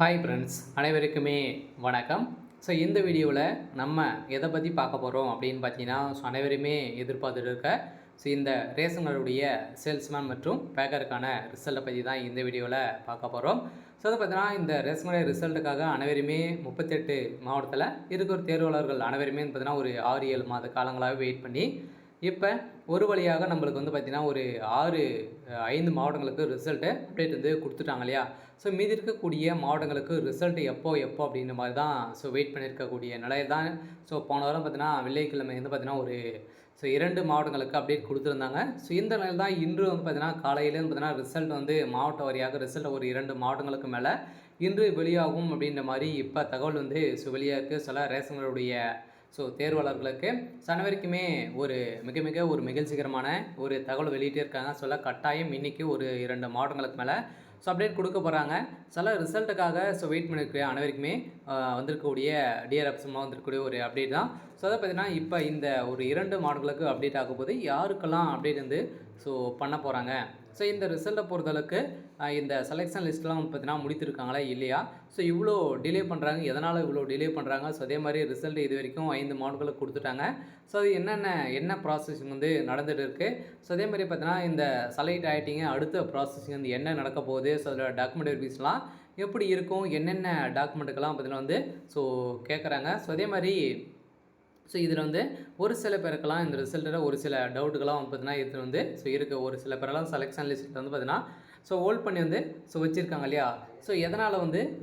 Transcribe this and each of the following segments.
Hi friends, அனைவருக்குமே வணக்கம். So இந்த வீடியோவில் நம்ம எதை பற்றி பார்க்க போகிறோம் அப்படின்னு பார்த்தீங்கன்னா, அனைவருமே எதிர்பார்த்துட்டு இருக்க இந்த ரேஷன் கார்டுடைய சேல்ஸ்மேன் மற்றும் பேக்கருக்கான ரிசல்ட்டை பற்றி தான் இந்த வீடியோவில் பார்க்க போகிறோம். ஸோ அதை பார்த்தீங்கன்னா, இந்த ரேஷன் கார்டு ரிசல்ட்டுக்காக அனைவருமே 38 மாவட்டத்தில் இருக்கிற தேர்வாளர்கள் அனைவருமே பார்த்தீங்கன்னா ஒரு 6-7 மாத காலங்களாகவே வெயிட் பண்ணி இப்போ ஒரு வழியாக நம்மளுக்கு பார்த்திங்கன்னா ஒரு 5 மாவட்டங்களுக்கு ரிசல்ட்டு அப்டேட் கொடுத்துட்டாங்க இல்லையா. ஸோ மீதி இருக்கக்கூடிய மாவட்டங்களுக்கு ரிசல்ட் எப்போ அப்படின்ற மாதிரி தான் வெயிட் பண்ணியிருக்கக்கூடிய நிலையில் தான். போன வாரம் பார்த்தீங்கன்னா வெள்ளிக்கிழமை பார்த்தீங்கன்னா ஒரு 2 மாவட்டங்களுக்கு அப்டேட் கொடுத்துருந்தாங்க. இந்த நிலையில் தான் இன்று பார்த்தீங்கன்னா காலையிலேருந்து பார்த்தீங்கன்னா ரிசல்ட் மாவட்ட வாரியாக ரிசல்ட் ஒரு 2 மாவட்டங்களுக்கு மேலே இன்று வெளியாகும் அப்படின்ற மாதிரி இப்போ தகவல் வெளியாக சில ரேஷன்களுடைய தேர்வாளர்களுக்கு அனைவருக்குமே ஒரு மிக ஒரு மகிழ்ச்சிகரமான ஒரு தகவல் வெளியிட்டே இருக்காங்க. கட்டாயம் இன்றைக்கி ஒரு 2 மாவட்டங்களுக்கு மேலே அப்டேட் கொடுக்க போகிறாங்க. சில ரிசல்ட்டுக்காக வெயிட் பண்ணியிருக்க அனைவருக்குமே வந்திருக்கக்கூடிய டிஆர்எஃப்ஸ்மாக வந்திருக்கக்கூடிய ஒரு அப்டேட் தான். அதை பார்த்தீங்கன்னா இப்போ இந்த ஒரு 2 மாவட்டங்களுக்கு அப்டேட் ஆகும்போது யாருக்கெல்லாம் அப்டேட் பண்ண போகிறாங்க. இந்த ரிசல்ட்டை பொறுத்தளவுக்கு இந்த செலெக்ஷன் லிஸ்ட்லாம் பார்த்தீங்கன்னா முடித்திருக்காங்களா இல்லையா, இவ்வளோ டிலே பண்ணுறாங்க, எதனால் இவ்வளோ டிலே பண்ணுறாங்க. அதே மாதிரி ரிசல்ட் இது வரைக்கும் 5 மாவட்டங்களுக்கு கொடுத்துட்டாங்க. அது என்ன ப்ராசஸிங் நடந்துகிட்டு இருக்குது. அதே மாதிரி பார்த்தீங்கன்னா இந்த செலக்ட் ஆகிட்டிங்க, அடுத்த ப்ராசஸிங் என்ன நடக்க போகுது. அதில் டாக்குமெண்ட் வெரிஃபிகேஷன்லாம் எப்படி இருக்கும், என்னென்ன டாக்குமெண்ட்டுக்கெல்லாம் பார்த்தீங்கன்னா கேட்குறாங்க. அதே மாதிரி இதில் ஒரு சில பேருக்கெல்லாம் இந்த ரிசல்ட்டில் ஒரு சில டவுட்டுகள்லாம் பார்த்தீங்கன்னா இது இருக்க ஒரு சில பேரெல்லாம் செலெக்ஷன் லிஸ்ட்டில் பார்த்தீங்கன்னா ஹோல்ட் பண்ணி வச்சுருக்காங்க இல்லையா. எதனால்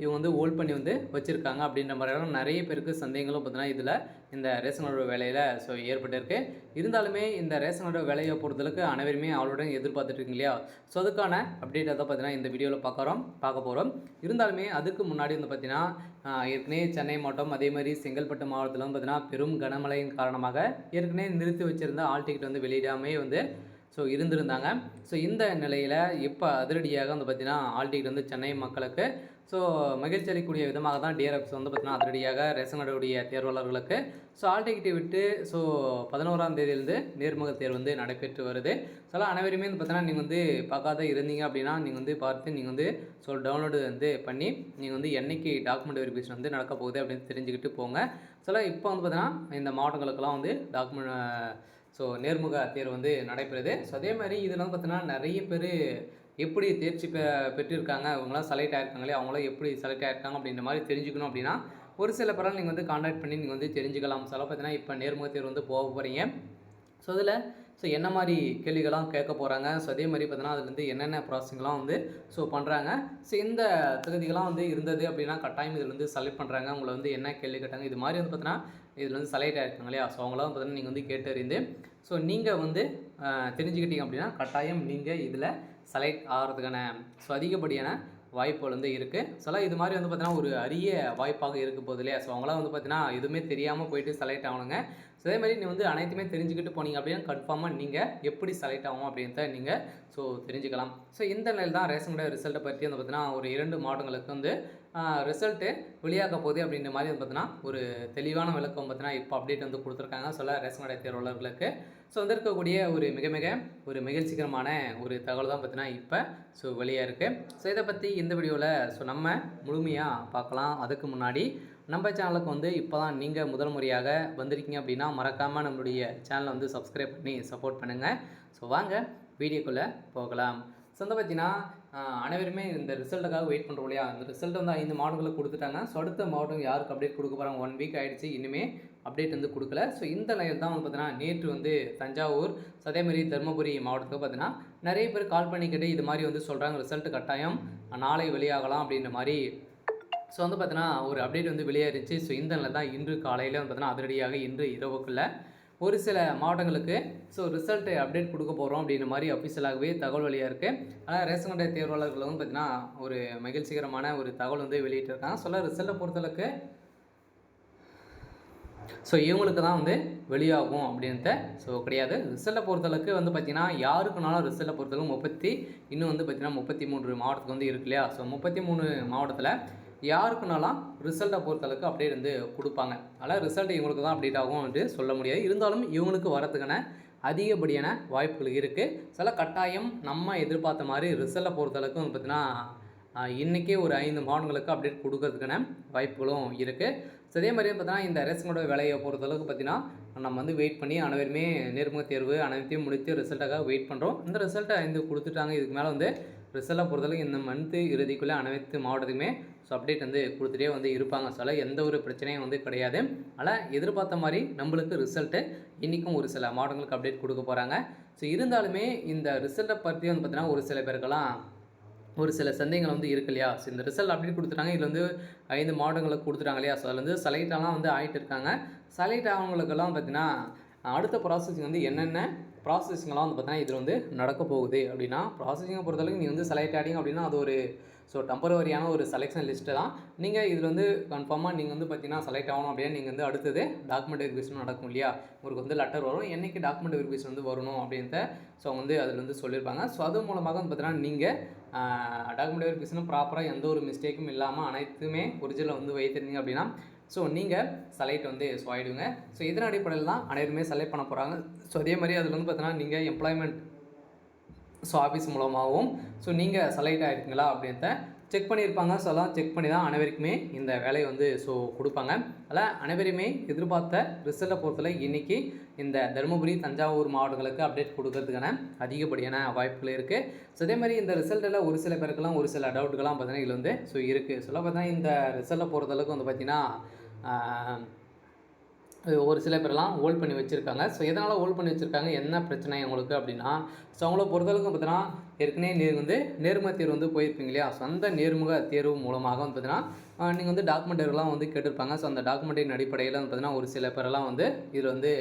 இவங்க ஹோல்ட் பண்ணி வச்சுருக்காங்க அப்படின்ற மாதிரிலாம் நிறைய பேருக்கு சந்தேகங்களும் பார்த்தீங்கன்னா இதில் இந்த ரேஷன் கார்டு வேலையில் ஏற்பட்டிருக்கு. இருந்தாலுமே இந்த ரேஷன் கார்டு வேலையை பொறுத்தளவுக்கு அனைவருமே அவளுடன் எதிர்பார்த்துட்ருக்கீங்க இல்லையா. அதுக்கான அப்டேட்டை தான் பார்த்தீங்கன்னா இந்த வீடியோவில் பார்க்க போகிறோம். இருந்தாலுமே அதுக்கு முன்னாடி பார்த்தீங்கன்னா ஏற்கனவே சென்னை மாவட்டம் அதே மாதிரி செங்கல்பட்டு மாவட்டத்தில் பார்த்தீங்கன்னா பெரும் கனமழையின் காரணமாக ஏற்கனவே நிறுத்தி வச்சுருந்த ஆல் டிக்கெட் வெளியிடாமே இருந்திருந்தாங்க. இந்த நிலையில் இப்போ அதிரடியாக பார்த்தீங்கன்னா ஆல் டிக்கெட் சென்னை மக்களுக்கு மகிழ்ச்சி அளிக்கக்கூடிய விதமாக தான் டிஆர்எஃப்ஸ் பார்த்தீங்கன்னா அதிரடியாக ரேஷன் கார்டுடைய தேர்வாளர்களுக்கு ஆல் டிக்கெட்டை விட்டு 11ஆம் தேதியிலிருந்து நேர்முக தேர்வு நடைபெற்று வருது. அனைவருமே பார்த்தீங்கன்னா நீங்கள் பார்க்காத இருந்தீங்க அப்படின்னா நீங்கள் பார்த்து நீங்கள் டவுன்லோடு பண்ணி நீங்கள் என்னைக்கு டாக்குமெண்ட் வெரிஃபிகேஷன் நடக்க போகுது அப்படின்னு தெரிஞ்சுக்கிட்டு போங்க. இப்போ பார்த்தீங்கன்னா இந்த மாவட்டங்களுக்கெல்லாம் டாக்குமெண்ட் நேர்முக தேர்வு நடைபெறுது. அதே மாதிரி இதில் பார்த்தீங்கன்னா நிறைய பேர் எப்படி தேர்ச்சி பெற்றிருக்காங்க, இவங்களாம் செலக்ட் ஆகிருக்காங்களே, அவங்களாம் எப்படி செலக்ட் ஆகிருக்காங்க அப்படின்ற மாதிரி தெரிஞ்சுக்கணும் அப்படின்னா ஒரு சில பேரால் நீங்கள் கான்டாக்ட் பண்ணி நீங்கள் தெரிஞ்சுக்கலாம். பார்த்தீங்கன்னா இப்போ நேர்முக தேர்வு போக போகிறீங்க. அதில் என்ன மாதிரி கேள்விகள்லாம் கேட்க போகிறாங்க. அதே மாதிரி பார்த்தீங்கன்னா அதுலேருந்து என்னென்ன ப்ராசஸிங்லாம் பண்ணுறாங்க. இந்த தகுதிகள்லாம் இருந்தது அப்படின்னா கட்டாயம் இதில் செலக்ட் பண்ணுறாங்க. உங்களை என்ன கேள்வி கேட்டாங்க, இது மாதிரி பார்த்தீங்கன்னா இதில் செலக்ட் ஆகிருக்காங்க இல்லையா. அவங்களாம் பார்த்தீங்கன்னா நீங்கள் கேட்டறிந்து நீங்கள் தெரிஞ்சுக்கிட்டீங்க அப்படின்னா கட்டாயம் நீங்கள் இதில் செலக்ட் ஆகிறதுக்கான அதிகப்படியான வாய்ப்புகள் இருக்குது. இது மாதிரி பார்த்தீங்கன்னா ஒரு அரிய வாய்ப்பாக இருக்க போகுது இல்லையா. அவங்களாம் பார்த்தீங்கன்னா எதுவுமே தெரியாமல் போயிட்டு செலக்ட் ஆகணுங்க. அதே மாதிரி நீ அனைத்துமே தெரிஞ்சுக்கிட்டு போனீங்க அப்படின்னா கன்ஃபார்மாக நீங்கள் எப்படி செலக்ட் ஆகும் அப்படின்றத நீங்கள் தெரிஞ்சுக்கலாம். இந்த நிலையில் தான் ரேஷன் கார்டு ரிசல்ட்டை பற்றி பார்த்தீங்கன்னா ஒரு 2 மாவட்டங்களுக்கு ரிசல்ட்டு வெளியாக போகுது அப்படின்ற மாதிரி பார்த்தீங்கன்னா ஒரு தெளிவான விளக்கம் பார்த்தீங்கன்னா இப்போ அப்டேட் கொடுத்துருக்காங்க ரேஷன் கார்டு தேர்வாளர்களுக்கு. வந்திருக்கக்கூடிய ஒரு மிக ஒரு மகிழ்ச்சிகரமான ஒரு தகவல் தான் பார்த்தீங்கன்னா இப்போ வெளியாக இருக்குது. இதை பற்றி இந்த வீடியோவில் நம்ம முழுமையாக பார்க்கலாம். அதுக்கு முன்னாடி நம்ம சேனலுக்கு இப்போ தான் நீங்கள் முதல் முறையாக வந்திருக்கீங்க அப்படின்னா மறக்காமல் நம்மளுடைய சேனலை சப்ஸ்கிரைப் பண்ணி சப்போர்ட் பண்ணுங்கள். வாங்க வீடியோக்குள்ளே போகலாம். பார்த்தீங்கன்னா அனைவருமே இந்த ரிசல்ட்டுக்காக வெயிட் பண்ணுறோம் இல்லையா. இந்த ரிசல்ட் 5 மாவட்டங்களுக்கு கொடுத்துட்டாங்க. அடுத்த மாவட்டம் யாருக்கு அப்டேட் கொடுக்க போகிறாங்க, 1 வீக் ஆகிடுச்சு, இன்னுமே அப்டேட் கொடுக்கல. இந்த நிலையில் தான் பார்த்தீங்கன்னா நேற்று தஞ்சாவூர் அதேமாதிரி தருமபுரி மாவட்டத்துக்கு பார்த்தீங்கன்னா நிறைய பேர் கால் பண்ணி கேட்டு இது மாதிரி சொல்கிறாங்க ரிசல்ட் கட்டாயம் நாளை வெளியாகலாம் அப்படின்ற மாதிரி பார்த்தீங்கன்னா ஒரு அப்டேட் வெளியாகிருச்சு. இந்த நிலையில் தான் இன்று காலையில் பார்த்தீங்கன்னா அதிரடியாக இன்று இரவுக்குள்ளே ஒரு சில மாவட்டங்களுக்கு ரிசல்ட்டு அப்டேட் கொடுக்க போகிறோம் அப்படின்ற மாதிரி அஃபிஷியலாகவே தகவல் வெளியாக இருக்குது. ஆனால் ரேஷன் கார்டு தேர்வாளர்கள் பார்த்தீங்கன்னா ஒரு மகிழ்ச்சிகரமான ஒரு தகவல் வெளியிட்டிருக்காங்க. ரிசல்ட்டை பொறுத்தளவுக்கு இவங்களுக்கு தான் வெளியாகும் அப்படின்ட்டு கிடையாது. ரிசல்ட்டை பொறுத்தளவுக்கு பார்த்திங்கன்னா யாருக்குனாலும் ரிசல்ட்டை பொறுத்தளவுக்கு இன்னும் பார்த்திங்கன்னா 33 மாவட்டத்துக்கு இருக்கு இல்லையா. 33 மாவட்டத்தில் யாருக்குனாலும் ரிசல்ட்டை பொறுத்தளவுக்கு அப்டேட் கொடுப்பாங்க. அதனால் ரிசல்ட் இவங்களுக்கு தான் அப்டேட் ஆகும் என்று சொல்ல முடியாது. இருந்தாலும் இவங்களுக்கு வரதுக்கான அதிகப்படியான வாய்ப்புகள் இருக்குது. கட்டாயம் நம்ம எதிர்பார்த்த மாதிரி ரிசல்ட்டை பொறுத்தளவுக்கு பார்த்திங்கன்னா இன்றைக்கே ஒரு 5 மாவட்டங்களுக்கு அப்டேட் கொடுக்கறதுக்கான வாய்ப்புகளும் இருக்குது. ஸோ அதே மாதிரி பார்த்தீங்கன்னா இந்த ரேஷனோட விலையை பொறுத்தளவுக்கு பார்த்தீங்கன்னா நம்ம வந்து வெயிட் பண்ணி அனைவருமே நேர்முக தேர்வு அனைத்தையும் முடித்து ரிசல்ட்டுக்காக வெயிட் பண்ணுறோம். இந்த ரிசல்ட்டை 5 கொடுத்துட்டாங்க. இதுக்கு மேலே வந்து ரிசல்ட்டை பொறுத்தளவுக்கு இந்த மந்த்து இறுதிக்குள்ளே அனைத்து மாவட்டத்துக்குமே ஸோ அப்டேட் வந்து கொடுத்துட்டே வந்து இருப்பாங்க. ஸோ அதில் எந்த ஒரு பிரச்சனையும் வந்து கிடையாது. ஆனால் எதிர்பார்த்த மாதிரி நம்மளுக்கு ரிசல்ட்டு இன்றைக்கும் ஒரு சில மாவட்டங்களுக்கு அப்டேட் கொடுக்க போகிறாங்க. ஸோ இருந்தாலுமே இந்த ரிசல்ட்டை பற்றி வந்து பார்த்தீங்கன்னா ஒரு சில பேருக்கெல்லாம் ஒரு சில சந்தேகங்கள் வந்து இருக்கு இல்லையா? ஸோ இந்த ரிசல்ட் அப்டேட் கொடுத்துட்டாங்க. இதில் வந்து 5 மாவட்டங்களுக்கு கொடுத்துட்டாங்க இல்லையா? ஸோ அதில் வந்து செலக்டெல்லாம் வந்து ஆகிட்டு இருக்காங்க. செலக்ட் ஆனவங்களுக்கெல்லாம் பார்த்தீங்கன்னா அடுத்த ப்ராசஸிங் வந்து என்னென்ன ப்ராசஸிங்லாம் வந்து பார்த்தீங்கன்னா இதில் வந்து நடக்க போகுது அப்படின்னா, ப்ராசஸிங்கை பொறுத்தளவுக்கு நீங்கள் வந்து செலக்ட் ஆகிட்டீங்க அப்படின்னா அது ஒரு ஸோ டெம்பரவரியான ஒரு செலெக்ஷன் லிஸ்ட்டு தான். நீங்கள் இதில் வந்து கன்ஃபார்மாக நீங்கள் வந்து பார்த்தீங்கன்னா செலக்ட் ஆகணும் அப்படின்னா நீங்கள் வந்து அடுத்தது டாக்குமெண்ட் வெரிஃபிகேஷன் நடக்கும் இல்லையா? உங்களுக்கு வந்து லெட்டர் வரும். என்றைக்கு டாக்குமெண்ட் வெரிஃபிகேஷன் வந்து வரணும் அப்படின்ட்டு ஸோ வந்து அதில் வந்து சொல்லியிருப்பாங்க. ஸோ அது மூலமாக வந்து பார்த்தீங்கன்னா நீங்கள் டாக்குமெண்ட் வெரிஃபிகேஷன் ப்ராப்பராக எந்த ஒரு மிஸ்டேக்கும் இல்லாமல் அனைத்துமே ஒரிஜினல் வந்து வைத்திருந்தீங்க அப்படின்னா ஸோ நீங்கள் செலக்ட் வந்து ஸோ ஆகிடுங்க. ஸோ இதன் அடிப்படையில் தான் அனைவருமே செலக்ட் பண்ண போகிறாங்க. ஸோ அதே மாதிரி அதில் வந்து பார்த்தீங்கன்னா நீங்கள் எம்ப்ளாய்மெண்ட் ஸோ ஆஃபீஸ் மூலமாகவும் ஸோ நீங்கள் செலக்ட் ஆகிருக்கீங்களா அப்படின்ட்டு செக் பண்ணியிருப்பாங்க. ஸோ அதெல்லாம் செக் பண்ணி தான் அனைவருக்குமே இந்த வேலையை வந்து ஸோ கொடுப்பாங்க. அதில் அனைவருமே எதிர்பார்த்த ரிசல்ட்டை பொறுத்தவரை இன்றைக்கி இந்த தருமபுரி தஞ்சாவூர் மாவட்டங்களுக்கு அப்டேட் கொடுக்கறதுக்கான அதிகப்படியான வாய்ப்புகள் இருக்குது. ஸோ அதே மாதிரி இந்த ரிசல்ட்டில் ஒரு சில பேருக்கெல்லாம் ஒரு சில டவுட்டுகள்லாம் பார்த்தீங்கன்னா இதில் வந்து ஸோ இருக்குது. சொல்ல பார்த்தீங்கன்னா இந்த ரிசல்ட்டை பொறுத்தளவுக்கு வந்து பார்த்திங்கன்னா ஒரு சில பேரெல்லாம் ஹோல்ட் பண்ணி வச்சுருக்காங்க. ஸோ எதனால் ஹோல்ட் பண்ணி வச்சுருக்காங்க, என்ன பிரச்சனை அவங்களுக்கு அப்படின்னா, ஸோ அவங்கள பொறுத்தளவுக்கு பார்த்தீங்கன்னா ஏற்கனவே நேர்முக தேர்வு வந்து போயிருப்பீங்க இல்லையா? ஸோ அந்த நேர்முக தேர்வு மூலமாக வந்து பார்த்தீங்கன்னா நீங்கள் வந்து டாக்குமெண்ட்லாம் வந்து கேட்டிருப்பாங்க. ஸோ அந்த டாக்குமெண்ட்டின் அடிப்படையில் வந்து பார்த்தீங்கன்னா ஒரு சில பேரெல்லாம் வந்து இதில் வந்து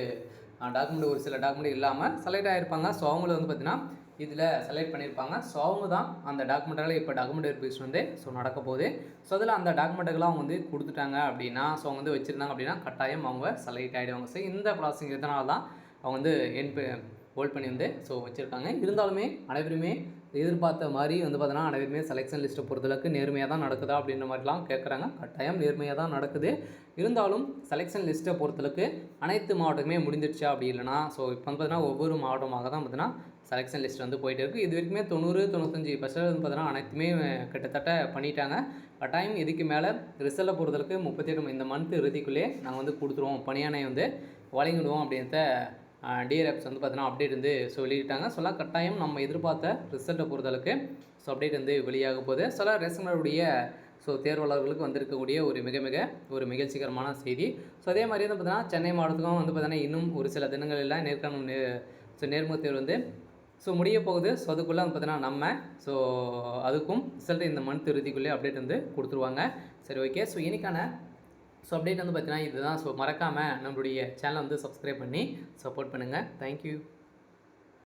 டாக்குமெண்ட் ஒரு சில டாக்குமெண்ட் இல்லாமல் செலக்ட் ஆகிருப்பாங்க. ஸோ அவங்கள வந்து பார்த்தீங்கன்னா இதில் செலக்ட் பண்ணியிருப்பாங்க. ஸோ அவங்க தான் அந்த டாக்குமெண்ட்டால் இப்போ டாக்குமெண்ட் வெரிஃபிகேஷன் வந்து ஸோ நடக்க போகுது. ஸோ அதில் அந்த டாக்குமெண்ட்டுகள்லாம் அவங்க வந்து கொடுத்துட்டாங்க அப்படின்னா ஸோ அவங்க வந்து வச்சுருந்தாங்க அப்படின்னா கட்டாயம் அவங்க செலக்ட் ஆகிடுவாங்க. ஸோ இந்த ப்ராசஸிங் இதனால தான் அவங்க வந்து ஹோல்ட் பண்ணி வந்து ஸோ வச்சுருக்காங்க. இருந்தாலுமே அனைவருமே எதிர்பார்த்த மாதிரி வந்து பார்த்தீங்கன்னா அனைவருமே செலெக்ஷன் லிஸ்ட்டை பொறுத்தளவுக்கு நேர்மையாக தான் நடக்குதா அப்படின்ற மாதிரிலாம் கேட்குறாங்க. கட்டாயம் நேர்மையாக தான் நடக்குது. இருந்தாலும் செலெக்ஷன் லிஸ்ட்டை பொறுத்தளவுக்கு அனைத்து மாவட்டமே முடிஞ்சிடுச்சா அப்படி இல்லைனா ஸோ இப்போ வந்து பார்த்தீங்கன்னா ஒவ்வொரு மாவட்டமாக தான் பார்த்தீங்கன்னா செலெக்ஷன் லிஸ்ட் வந்து போயிட்டு இருக்குது. இது வரைக்குமே 90-95% வந்து பார்த்தீங்கன்னா அனைத்துமே கிட்டத்தட்ட பண்ணிட்டாங்க. கட்டாயம் இதுக்கு மேலே ரிசல்ட்டை பொறுத்தளவுக்கு 38 இந்த மந்த் இறுதிக்குள்ளே நாங்கள் வந்து கொடுத்துருவோம், பணியானை வந்து வழங்கிடுவோம் அப்படின்றத டிஆர்எஃப்ஸ் வந்து பார்த்தீங்கன்னா அப்டேட் வந்து சொல்லிட்டாங்க. சொல்ல கட்டாயம் நம்ம எதிர்பார்த்த ரிசல்ட்டை பொறுத்தளவுக்கு ஸோ அப்டேட் வந்து வெளியாக போகுது. சில ரேஷனருடைய ஸோ தேர்வாளர்களுக்கு வந்திருக்கக்கூடிய ஒரு மகிழ்ச்சிகரமான செய்தி. ஸோ அதே மாதிரி வந்து பார்த்தீங்கன்னா சென்னை மாவட்டத்துக்கும் வந்து பார்த்தீங்கன்னா இன்னும் ஒரு சில தினங்களில் நேர்முக தேர்வு வந்து ஸோ முடிய போகுது. ஸோ அதுக்குள்ளே வந்து பார்த்தீங்கன்னா நம்ம ஸோ அதுக்கும் ரிசல்ட் இந்த மந்த் இறுதிக்குள்ளே அப்டேட் வந்து கொடுத்துருவாங்க. சரி, ஓகே. ஸோ இன்றைக்கான ஸோ அப்டேட் வந்து பார்த்தீங்கன்னா இதுதான். ஸோ மறக்காமல் நம்மளுடைய சேனலை வந்து சப்ஸ்கிரைப் பண்ணி சப்போர்ட் பண்ணுங்கள். தேங்க்யூ.